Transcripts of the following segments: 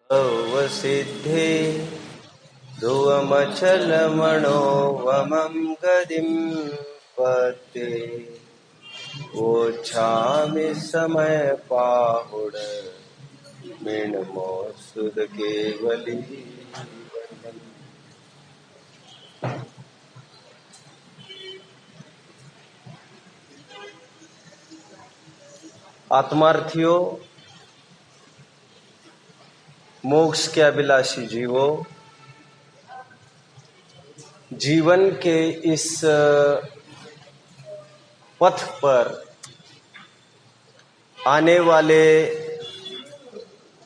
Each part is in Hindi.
सिद्धे ध्रुवमचलमणो वमं गदिं पते ओछामि समय पाहुड मिणमो सुध केवली वंदन। आत्मार्थियों, मोक्ष के अभिलाषी जीवो, जीवन के इस पथ पर आने वाले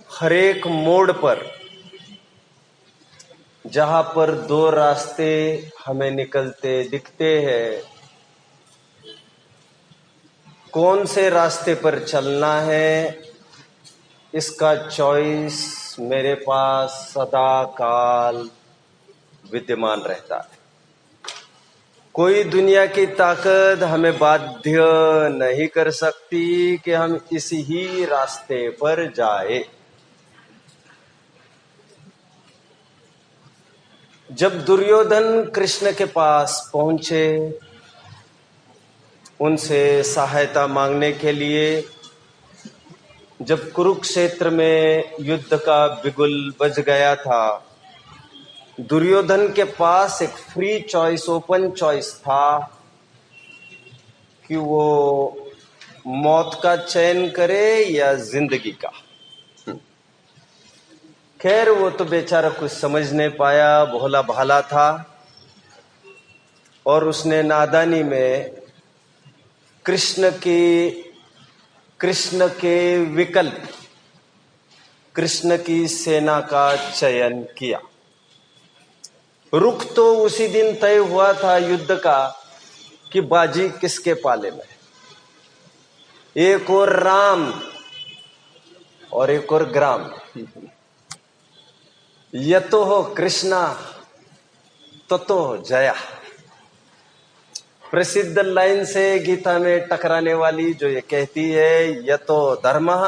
हर एक मोड़ पर जहां पर दो रास्ते हमें निकलते दिखते हैं, कौन से रास्ते पर चलना है इसका चॉइस मेरे पास सदा काल विद्यमान रहता है। कोई दुनिया की ताकत हमें बाध्य नहीं कर सकती कि हम इसी ही रास्ते पर जाए। जब दुर्योधन कृष्ण के पास पहुंचे उनसे सहायता मांगने के लिए, जब कुरुक्षेत्र में युद्ध का बिगुल बज गया था, दुर्योधन के पास एक फ्री चॉइस, ओपन चॉइस था कि वो मौत का चयन करे या जिंदगी का। खैर वो तो बेचारा कुछ समझ नहीं पाया, भोला भाला था और उसने नादानी में कृष्ण के विकल्प, कृष्ण की सेना का चयन किया। रुख तो उसी दिन तय हुआ था युद्ध का कि बाजी किसके पाले में, एक और राम और एक और ग्राम। यतो हो कृष्णा ततो जया, प्रसिद्ध लाइन से गीता में टकराने वाली जो ये कहती है, यतो धर्मः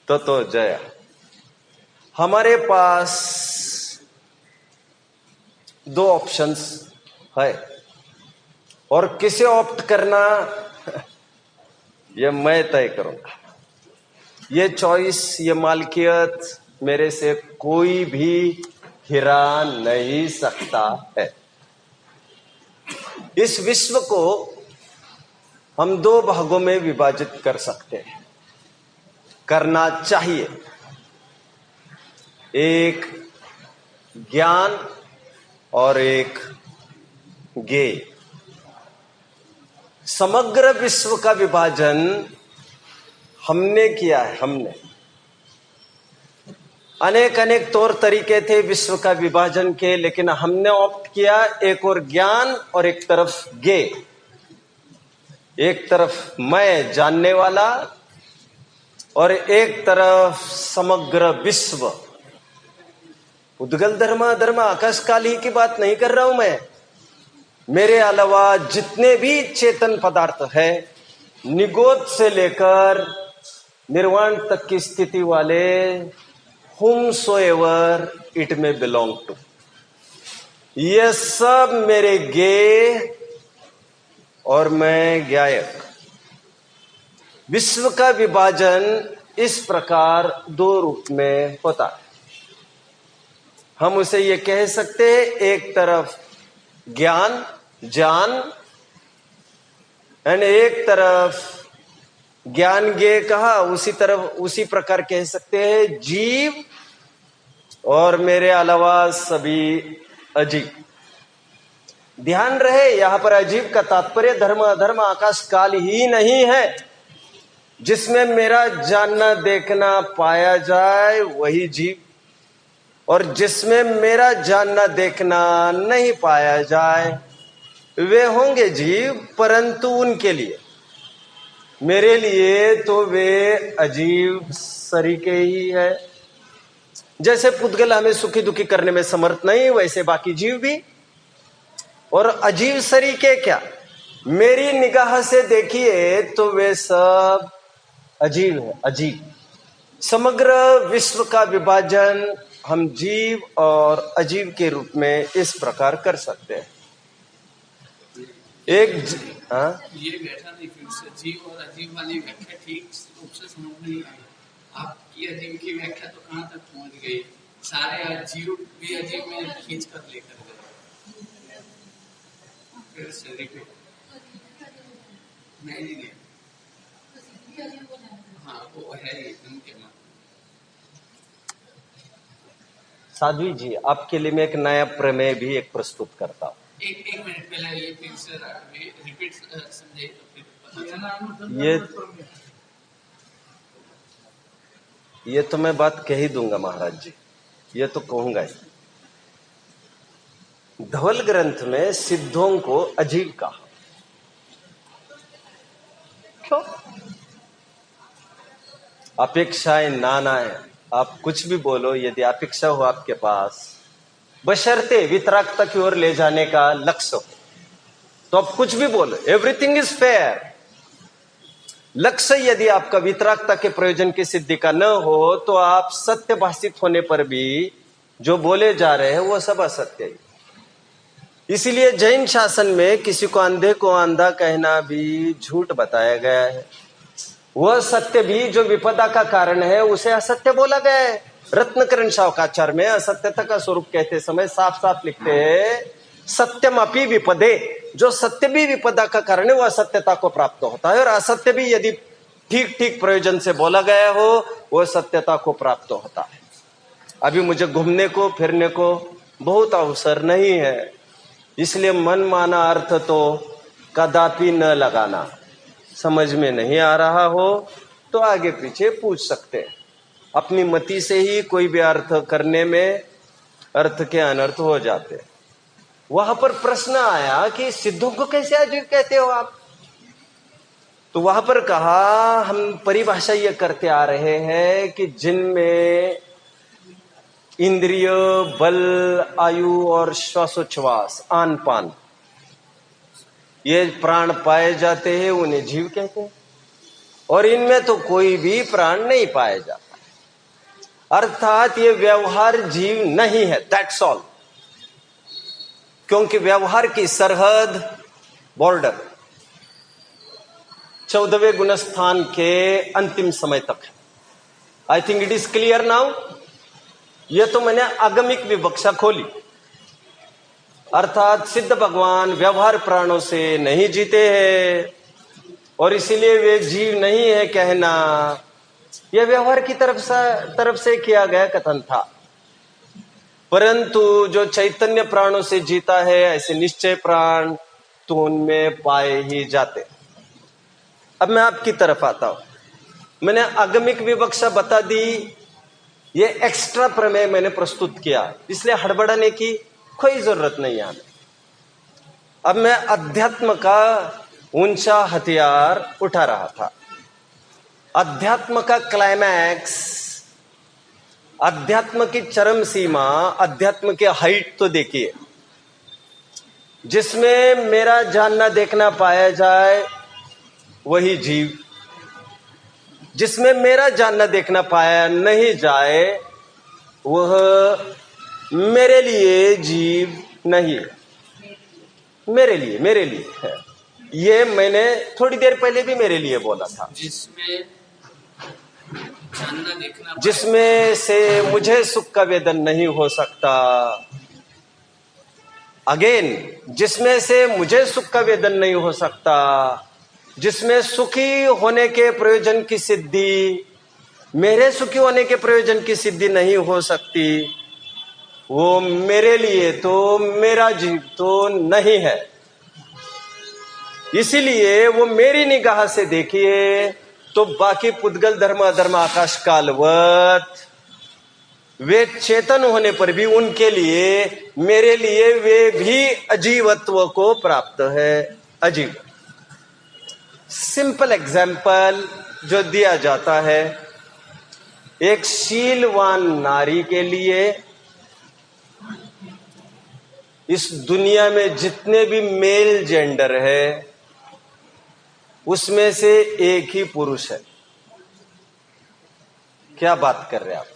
ततो जया। हमारे पास दो ऑप्शंस है और किसे ऑप्ट करना ये मैं तय करूंगा। ये चॉइस, ये मालकियत मेरे से कोई भी हिरा नहीं सकता है। इस विश्व को हम दो भागों में विभाजित कर सकते हैं, करना चाहिए। एक ज्ञान और एक ज्ञेय। समग्र विश्व का विभाजन हमने किया है। हमने अनेक तौर तरीके थे विश्व का विभाजन के, लेकिन हमने ऑप्ट किया एक और ज्ञान और एक तरफ ज्ञेय। एक तरफ मैं जानने वाला और एक तरफ समग्र विश्व। उद्गल धर्म आकाश काल ही की बात नहीं कर रहा हूं मैं। मेरे अलावा जितने भी चेतन पदार्थ है, निगोद से लेकर निर्वाण तक की स्थिति वाले, whomsoever it may belong to, ये सब मेरे ज्ञेय और मैं ज्ञायक। विश्व का विभाजन इस प्रकार दो रूप में होता है। हम उसे ये कह सकते हैं, एक तरफ ज्ञान जान एंड एक तरफ ज्ञान ज्ञेय कहा, उसी प्रकार कह सकते हैं जीव और मेरे अलावा सभी अजीव। ध्यान रहे, यहां पर अजीव का तात्पर्य धर्म अधर्म आकाश काल ही नहीं है। जिसमें मेरा जानना देखना पाया जाए वही जीव, और जिसमें मेरा जानना देखना नहीं पाया जाए वे होंगे जीव, परंतु उनके लिए, मेरे लिए तो वे अजीव सरीके ही है। जैसे पुद्गल हमें सुखी दुखी करने में समर्थ नहीं, वैसे बाकी जीव भी। और अजीव सरीके क्या, मेरी निगाह से देखिए तो वे सब अजीव है। अजीब समग्र विश्व का विभाजन हम जीव और अजीव के रूप में इस प्रकार कर सकते हैं। एक ये बैठा नहीं, फिर से जीव और अजीव वाली व्याख्या ठीक रूप से समझ नहीं आई। आपकी अजीव की व्याख्या तो कहाँ तक पहुँच गई? सारे अजीव भी अजीव में खींच कर लेकर गए। फिर से रिपीट। नहीं, हाँ वो है ही उनके मन। साध्वी जी, आपके लिए मैं एक नया प्रमेय भी एक प्रस्तुत करता हूँ। एक मिनट पहले ये फिर से रिपीट समझे तो फिर पता चला। ये तो मैं बात कह ही दूंगा महाराज जी, ये तो कहूंगा ही। धवल ग्रंथ में सिद्धों को अजीव कहा। क्यों? अपेक्षाएं नाना है, आप कुछ भी बोलो, यदि अपेक्षा हो आपके पास, बशर्ते वितरागता की ओर ले जाने का लक्ष्य हो, तो आप कुछ भी बोलो, एवरीथिंग इज फेयर। लक्ष्य यदि आपका वितरागता के प्रयोजन की सिद्धि का न हो, तो आप सत्य भाषित होने पर भी जो बोले जा रहे हैं वो सब असत्य है। इसीलिए जैन शासन में किसी को अंधे को अंधा कहना भी झूठ बताया गया है। वह सत्य भी जो विपदा का कारण है उसे असत्य बोला गया है। रत्नकरण शावकाचार्य में असत्यता का स्वरूप कहते समय साफ साफ लिखते हैं, सत्यम अपि विपदे। जो सत्य भी विपदा का कारण है वह असत्यता को प्राप्त होता है, और असत्य भी यदि ठीक ठीक प्रयोजन से बोला गया हो वह सत्यता को प्राप्त होता है। अभी मुझे घूमने को फिरने को बहुत अवसर नहीं है, इसलिए मन माना अर्थ तो कदापि न लगाना। समझ में नहीं आ रहा हो तो आगे पीछे पूछ सकते हैं। अपनी मति से ही कोई भी अर्थ करने में अर्थ के अनर्थ हो जाते। वहां पर प्रश्न आया कि सिद्धों को कैसे अजीव कहते हो आप? तो वहां पर कहा, हम परिभाषा ये करते आ रहे हैं कि जिनमें इंद्रिय, बल, आयु और श्वासोच्छ्वास, आन पान, ये प्राण पाए जाते हैं उन्हें जीव कहते हैं, और इनमें तो कोई भी प्राण नहीं पाया जाता, अर्थात ये व्यवहार जीव नहीं है। That's all. क्योंकि व्यवहार की सरहद, बॉर्डर 14वें गुणस्थान के अंतिम समय तक है। I think it is clear now. यह तो मैंने आगमिक विवक्षा खोली, अर्थात सिद्ध भगवान व्यवहार प्राणों से नहीं जीते हैं और इसीलिए वे जीव नहीं है कहना, यह व्यवहार की तरफ से किया गया कथन था। परंतु जो चैतन्य प्राणों से जीता है, ऐसे निश्चय प्राण तो उनमें पाए ही जाते। अब मैं आपकी तरफ आता हूं। मैंने आगमिक विवक्षा बता दी, ये एक्स्ट्रा प्रमेय मैंने प्रस्तुत किया, इसलिए हड़बड़ाने की कोई जरूरत नहीं है। अब मैं अध्यात्म का ऊंचा हथियार उठा रहा था। अध्यात्म का क्लाइमैक्स, अध्यात्म की चरम सीमा, अध्यात्म के हाइट तो देखिए, जिसमें मेरा जानना देखना पाया जाए वही जीव, जिसमें मेरा जानना देखना पाया नहीं जाए वह मेरे लिए जीव नहीं है। मेरे लिए है। ये मैंने थोड़ी देर पहले भी मेरे लिए बोला था। जिसमें जानना देखना, जिसमें से मुझे सुख का वेदन नहीं हो सकता। अगेन, जिसमें से मुझे सुख का वेदन नहीं हो सकता, जिसमें सुखी होने के प्रयोजन की सिद्धि, मेरे सुखी होने के प्रयोजन की सिद्धि नहीं हो सकती, वो मेरे लिए तो मेरा जीव तो नहीं है। इसीलिए वो मेरी निगाह से देखिए तो बाकी पुद्गल धर्म अधर्म आकाश कालवत, वे चेतन होने पर भी उनके लिए, मेरे लिए वे भी अजीवत्व को प्राप्त है। अजीव सिंपल एग्जाम्पल जो दिया जाता है, एक शीलवान नारी के लिए इस दुनिया में जितने भी मेल जेंडर है उसमें से एक ही पुरुष है। क्या बात कर रहे हैं आप?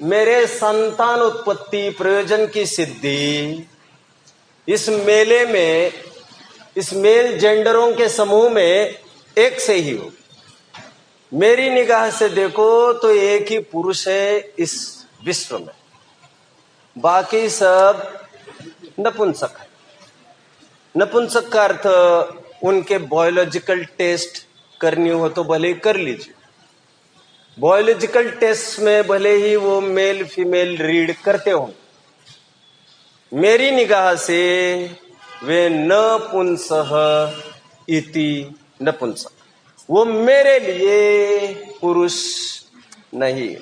मेरे संतान उत्पत्ति, प्रयोजन की सिद्धि इस मेले में, इस मेल जेंडरों के समूह में एक से ही हो। मेरी निगाह से देखो तो एक ही पुरुष है इस विश्व में, बाकी सब नपुंसक है। नपुंसक का अर्थ उनके बायोलॉजिकल टेस्ट करनी हो तो भले ही कर लीजिए, बायोलॉजिकल टेस्ट में भले ही वो मेल फीमेल रीड करते हो। मेरी निगाह से वे नपुंसक इति नपुंसक, वो मेरे लिए पुरुष नहीं।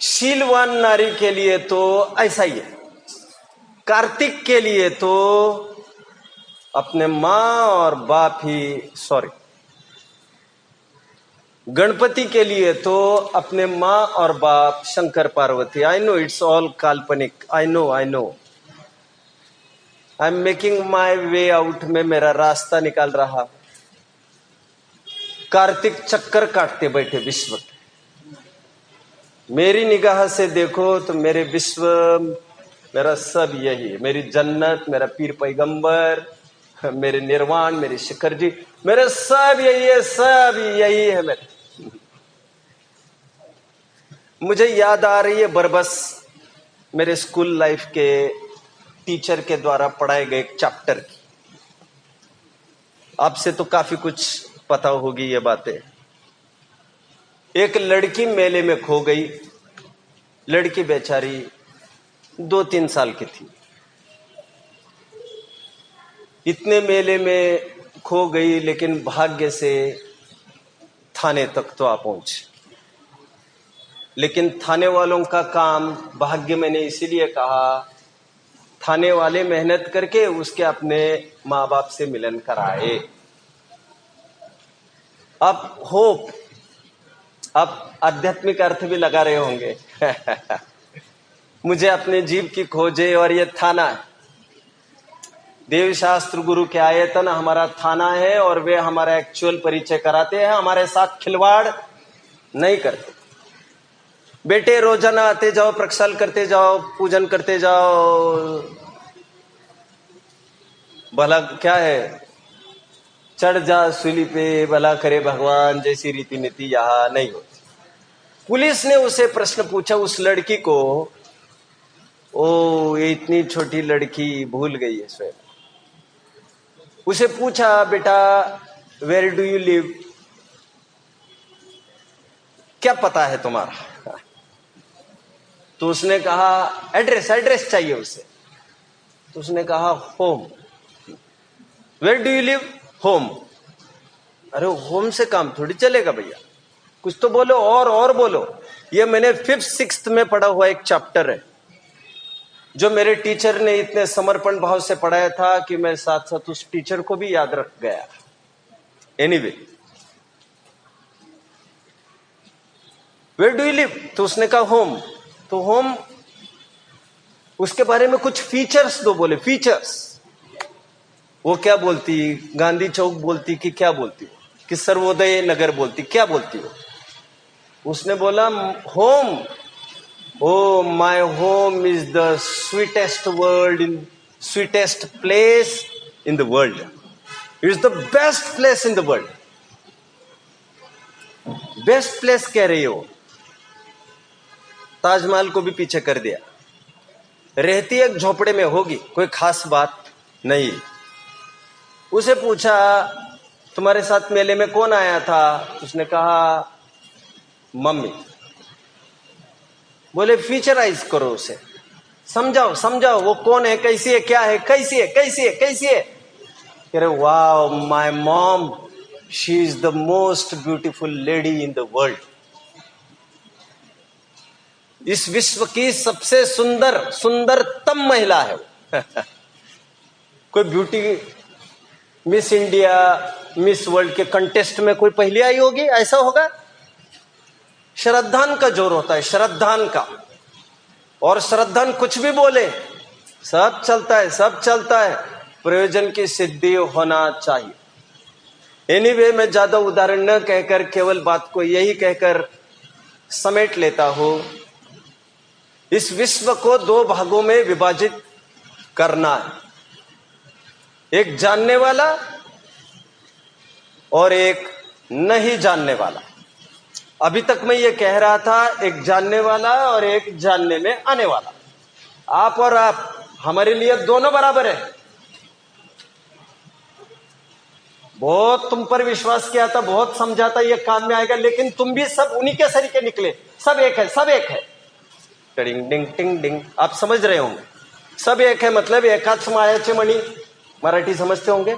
शीलवान नारी के लिए तो ऐसा ही है। कार्तिक के लिए तो अपने मां और बाप ही, गणपति के लिए तो अपने मां और बाप Shankar Parvati. I know it's all काल्पनिक, I know I am making my way out में मेरा रास्ता निकाल रहा। कार्तिक चक्कर काटते बैठे विश्व के। मेरी निगाह से देखो तो मेरे विश्व, मेरा सब यही है। मेरी जन्नत, मेरा पीर पैगंबर, मेरे निर्वाण, मेरे शिखर जी, मेरे सब यही है, सब यही है मेरे। मुझे याद आ रही है बरबस मेरे स्कूल लाइफ के टीचर के द्वारा पढ़ाए गए एक चैप्टर की। आपसे तो काफी कुछ पता होगी ये बातें। एक लड़की मेले में खो गई। लड़की बेचारी 2-3 साल की थी। इतने मेले में खो गई, लेकिन भाग्य से थाने तक तो आ पहुंची। लेकिन थाने वालों का काम, भाग्य मैंने इसीलिए कहा, थाने वाले मेहनत करके उसके अपने माँ बाप से मिलन कराए। अब होप, अब आध्यात्मिक अर्थ भी लगा रहे होंगे। मुझे अपने जीव की खोजे और ये थाना है। देव शास्त्र गुरु के आयतन हमारा थाना है और वे हमारा एक्चुअल परिचय कराते हैं, हमारे साथ खिलवाड़ नहीं करते। बेटे रोजाना आते जाओ, प्रक्षाल करते जाओ, पूजन करते जाओ, भला क्या है, चढ़ जा सूली पे, भला करे भगवान, जैसी रीति नीति यहां नहीं होती। पुलिस ने उसे प्रश्न पूछा, उस लड़की को। ओ, ये इतनी छोटी लड़की भूल गई है स्वयं। उसे पूछा, बेटा वेयर डू यू लिव, क्या पता है तुम्हारा? तो उसने कहा एड्रेस चाहिए उसे। तो उसने कहा home. Where do you live? Home. अरे होम से काम थोड़ी चलेगा भैया, कुछ तो बोलो, और बोलो। ये मैंने 5th 6th में पढ़ा हुआ एक चैप्टर है, जो मेरे टीचर ने इतने समर्पण भाव से पढ़ाया था कि मैं साथ साथ उस टीचर को भी याद रख गया। Anyway, where do you live? तो उसने कहा होम। तो होम, उसके बारे में कुछ फीचर्स दो, बोले फीचर्स। वो क्या बोलती, गांधी चौक बोलती कि क्या बोलती, कि सर्वोदय नगर बोलती, क्या बोलती हो? उसने बोला home, oh my home is the sweetest place in the world, it is the best place in the world. Best place कह रही हो, ताजमहल को भी पीछे कर दिया। रहती एक झोपड़े में होगी, कोई खास बात नहीं। उसे पूछा, तुम्हारे साथ मेले में कौन आया था? उसने कहा मम्मी। बोले फीचराइज करो उसे, समझाओ वो कौन है, कैसी है, क्या है, कैसी है। कह रहे wow my mom, she is the most beautiful lady in the world. इस विश्व की सबसे सुंदरतम महिला है वो। कोई beauty miss India, miss world के कंटेस्ट में कोई पहले आई होगी, ऐसा होगा? श्रद्धान का जोर होता है, श्रद्धान का। और श्रद्धान कुछ भी बोले, सब चलता है। प्रयोजन की सिद्धि होना चाहिए। एनीवे, मैं ज्यादा उदाहरण न कहकर केवल बात को यही कहकर समेट लेता हूं, इस विश्व को दो भागों में विभाजित करना है, एक जानने वाला और एक नहीं जानने वाला। अभी तक मैं ये कह रहा था, एक जानने वाला और एक जानने में आने वाला। आप और आप, हमारे लिए दोनों बराबर है। बहुत तुम पर विश्वास किया था, बहुत समझा था ये काम में आएगा, लेकिन तुम भी सब उन्हीं के सरीके निकले। सब एक है, सब एक है। टिंग टिंग टिंग टिंग, आप समझ रहे होंगे। सब एक है मतलब एकाच मायाचे मणि। मराठी समझते होंगे?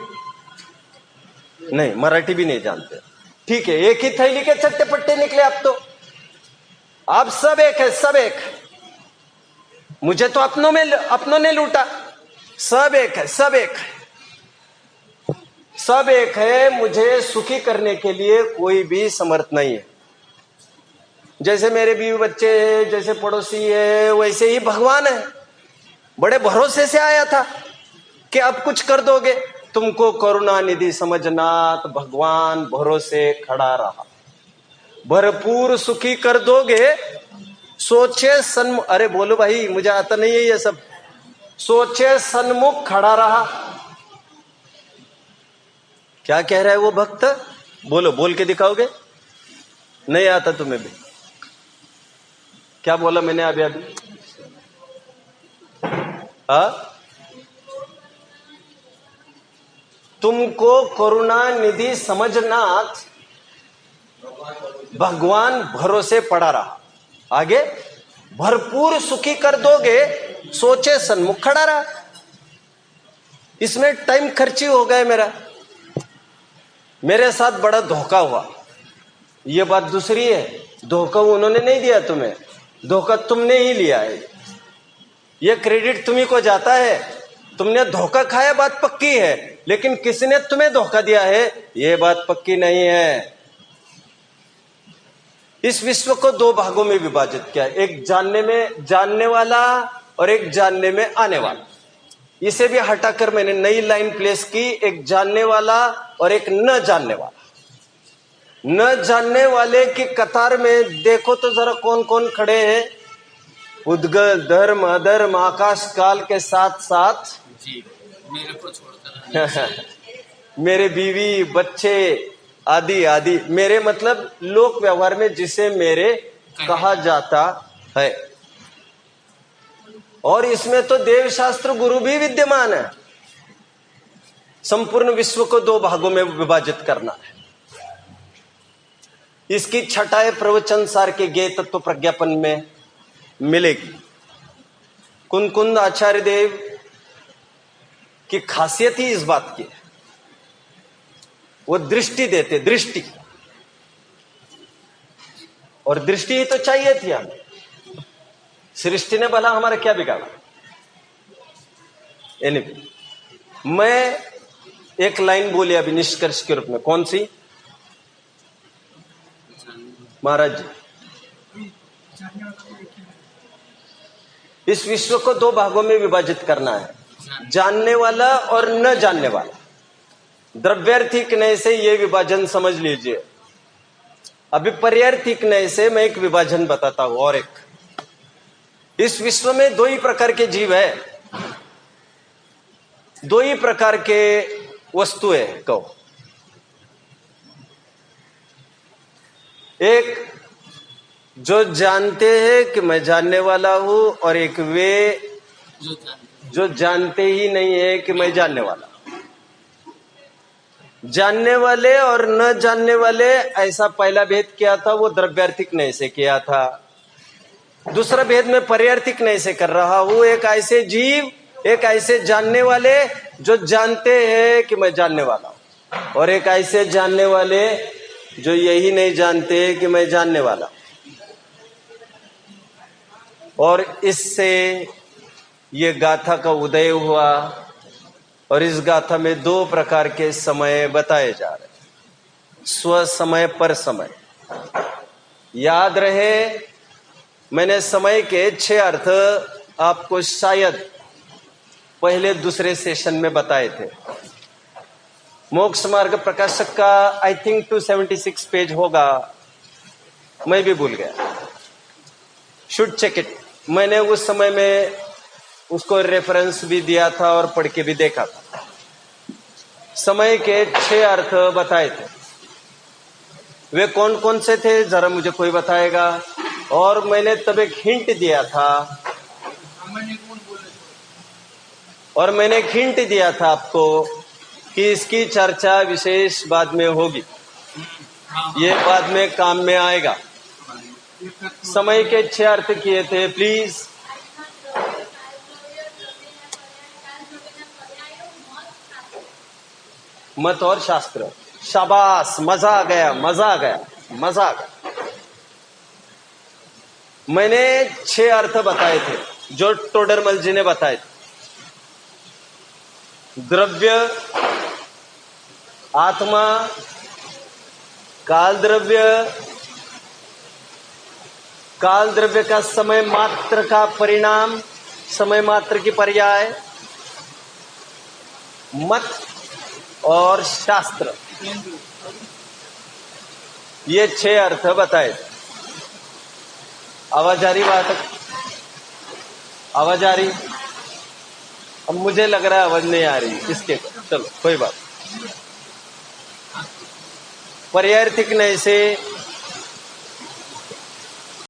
नहीं, मराठी भी नहीं जानते। ठीक है, एक ही थैली के चट्टे पट्टे निकले आप तो। आप सब एक है, सब एक है। मुझे तो अपनों ने लूटा। सब एक है, सब एक है, सब एक है। मुझे सुखी करने के लिए कोई भी समर्थ नहीं है। जैसे मेरे बीवी बच्चे हैं, जैसे पड़ोसी है, वैसे ही भगवान है। बड़े भरोसे से आया था कि अब कुछ कर दोगे। तुमको करुणा निधि समझना, तो भगवान भरोसे खड़ा रहा। भरपूर सुखी कर दोगे। सोचे अरे बोलो भाई, मुझे आता नहीं है ये सब। सोचे सन्मुख खड़ा रहा। क्या कह रहा है वो भक्त? बोलो, बोल के दिखाओगे? नहीं आता तुम्हें भी? क्या बोला मैंने अभी? तुमको करुणा निधि समझना, भगवान भरोसे पड़ा रहा। आगे, भरपूर सुखी कर दोगे, सोचे सन्मुख खड़ा रहा। इसमें टाइम खर्ची हो गया मेरा। मेरे साथ बड़ा धोखा हुआ, ये बात दूसरी है। धोखा उन्होंने नहीं दिया तुम्हें, धोखा तुमने ही लिया है। ये क्रेडिट तुम्ही को जाता है। तुमने धोखा खाया, बात पक्की है, लेकिन किसने तुम्हें धोखा दिया है, ये बात पक्की नहीं है। इस विश्व को दो भागों में विभाजित किया, एक जानने वाला और एक जानने में आने वाला। इसे भी हटाकर मैंने नई लाइन प्लेस की, एक जानने वाला और एक न जानने वाला। न जानने वाले की कतार में देखो तो जरा कौन कौन खड़े हैं। उद्गल, धर्म, अधर्म, आकाश काल के साथ साथ जी, मेरे को छोड़कर मेरे बीवी बच्चे आदि आदि। मेरे मतलब लोक व्यवहार में जिसे मेरे कहा जाता है। और इसमें तो देव शास्त्र गुरु भी विद्यमान है। संपूर्ण विश्व को दो भागों में विभाजित करना है। इसकी छटाएं प्रवचन सार के ज्ञेय तत्व प्रज्ञापन में मिलेगी। कुंद आचार्य देव की खासियत ही इस बात की है, वो दृष्टि देते, दृष्टि। और दृष्टि ही तो चाहिए थी हमें। सृष्टि ने भला हमारा क्या बिगाड़ा? एनीवे, मैं एक लाइन बोली अभी निष्कर्ष के रूप में। कौन सी? महाराज जी, इस विश्व को दो भागों में विभाजित करना है, जानने वाला और न जानने वाला। द्रव्यार्थिक नय से ये विभाजन समझ लीजिए। अभी पर्यार्थिक नय से मैं एक विभाजन बताता हूं। और एक, इस विश्व में दो ही प्रकार के जीव है, दो ही प्रकार के वस्तु है। कहो, एक जो जानते हैं कि मैं जानने वाला हूं, और एक वे जो जानते ही नहीं है कि मैं जानने वाला। जानने वाले और न जानने वाले, ऐसा पहला भेद किया था वो द्रव्यार्थिक नय से किया था। दूसरा भेद मैं पर्यार्थिक नय से कर रहा हूं। एक ऐसे जीव, एक ऐसे जानने वाले जो जानते हैं कि मैं जानने वाला हूं, और एक ऐसे जानने वाले जो यही नहीं जानते कि मैं जानने वाला। और इससे ये गाथा का उदय हुआ। और इस गाथा में दो प्रकार के समय बताए जा रहे हैं, स्व समय, पर समय। याद रहे, मैंने समय के 6 अर्थ आपको शायद पहले दूसरे सेशन में बताए थे। मोक्ष मार्ग प्रकाशक का आई थिंक 276 पेज होगा, मैं भी भूल गया, शुड चेक इट। मैंने उस समय में उसको रेफरेंस भी दिया था और पढ़ के भी देखा था। समय के 6 अर्थ बताए थे, वे कौन कौन से थे जरा मुझे कोई बताएगा। और मैंने तब एक हिंट दिया था, और मैंने एक हिंट दिया था आपको कि इसकी चर्चा विशेष बाद में होगी, ये बाद में काम में आएगा। समय के 6 अर्थ किए थे, प्लीज। मत और शास्त्र, शाबाश, मजा आ गया, मजा आ गया, मजा आ गया। मैंने 6 अर्थ बताए थे जो टोडरमल जी ने बताए थे। द्रव्य, आत्मा, काल द्रव्य, काल द्रव्य का समय मात्र का परिणाम, समय मात्र की पर्याय, मत और शास्त्र, ये 6 अर्थ बताए थे। आवाज आ रही बात? आवाज आ रही? अब मुझे लग रहा है आवाज नहीं आ रही इसके, चलो कोई बात। पर्यायर्थिक नय से